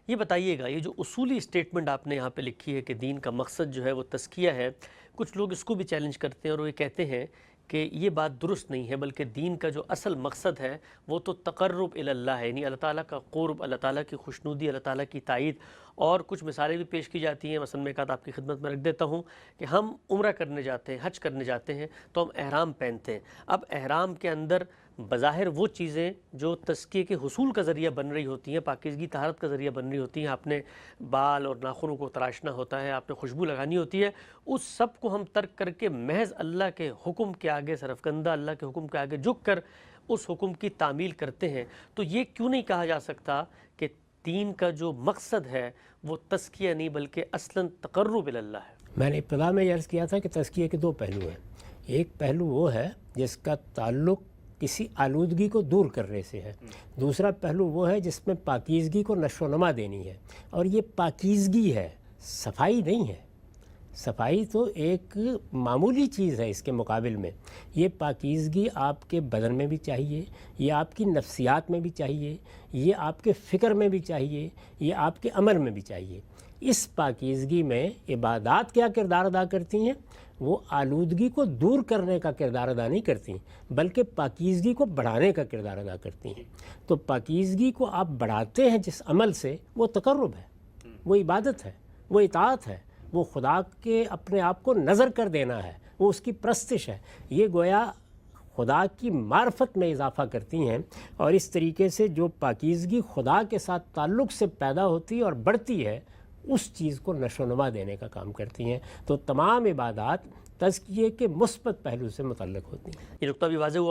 یہ بتائیے گا، یہ جو اصولی اسٹیٹمنٹ آپ نے یہاں پہ لکھی ہے کہ دین کا مقصد جو ہے وہ تزکیہ ہے، کچھ لوگ اس کو بھی چیلنج کرتے ہیں اور وہ یہ کہتے ہیں کہ یہ بات درست نہیں ہے، بلکہ دین کا جو اصل مقصد ہے وہ تو تقرب الی اللہ ہے، یعنی اللہ تعالیٰ کا قرب، اللہ تعالیٰ کی خوشنودی، اللہ تعالیٰ کی تائید۔ اور کچھ مثالیں بھی پیش کی جاتی ہیں، مثلا میں ایک آدھ آپ کی خدمت میں رکھ دیتا ہوں کہ ہم عمرہ کرنے جاتے ہیں، حج کرنے جاتے ہیں تو ہم احرام پہنتے ہیں۔ اب احرام کے اندر بظاہر وہ چیزیں جو تزکیے کے حصول کا ذریعہ بن رہی ہوتی ہیں، پاکیزگی طہارت کا ذریعہ بن رہی ہوتی ہیں، آپ نے بال اور ناخنوں کو تراشنا ہوتا ہے، آپ نے خوشبو لگانی ہوتی ہے، اس سب کو ہم ترک کر کے محض اللہ کے حکم کے آگے سرفکندہ، اللہ کے حکم کے آگے جھک کر اس حکم کی تعمیل کرتے ہیں۔ تو یہ کیوں نہیں کہا جا سکتا کہ دین کا جو مقصد ہے وہ تزکیہ نہیں بلکہ اصلاً تقرب الی اللہ ہے؟ میں نے ابتدا میں عرض کیا تھا کہ تزکیے کے دو پہلو ہیں۔ ایک پہلو وہ ہے جس کا تعلق کسی آلودگی کو دور کرنے سے ہے، دوسرا پہلو وہ ہے جس میں پاکیزگی کو نشو و نما دینی ہے، اور یہ پاکیزگی ہے، صفائی نہیں ہے۔ صفائی تو ایک معمولی چیز ہے اس کے مقابل میں۔ یہ پاکیزگی آپ کے بدن میں بھی چاہیے، یہ آپ کی نفسیات میں بھی چاہیے، یہ آپ کے فکر میں بھی چاہیے، یہ آپ کے عمل میں بھی چاہیے۔ اس پاکیزگی میں عبادات کیا کردار ادا کرتی ہیں؟ وہ آلودگی کو دور کرنے کا کردار ادا نہیں کرتی بلکہ پاکیزگی کو بڑھانے کا کردار ادا کرتی ہیں۔ تو پاکیزگی کو آپ بڑھاتے ہیں جس عمل سے، وہ تقرب ہے، وہ عبادت ہے، وہ اطاعت ہے، وہ خدا کے اپنے آپ کو نظر کر دینا ہے، وہ اس کی پرستش ہے۔ یہ گویا خدا کی معرفت میں اضافہ کرتی ہیں، اور اس طریقے سے جو پاکیزگی خدا کے ساتھ تعلق سے پیدا ہوتی ہے اور بڑھتی ہے، اس چیز کو نشو و نما دینے کا کام کرتی ہیں۔ تو تمام عبادات تزکیے کے مثبت پہلو سے متعلق ہوتی ہیں۔ یہ نقطہ بھی واضح ہوا۔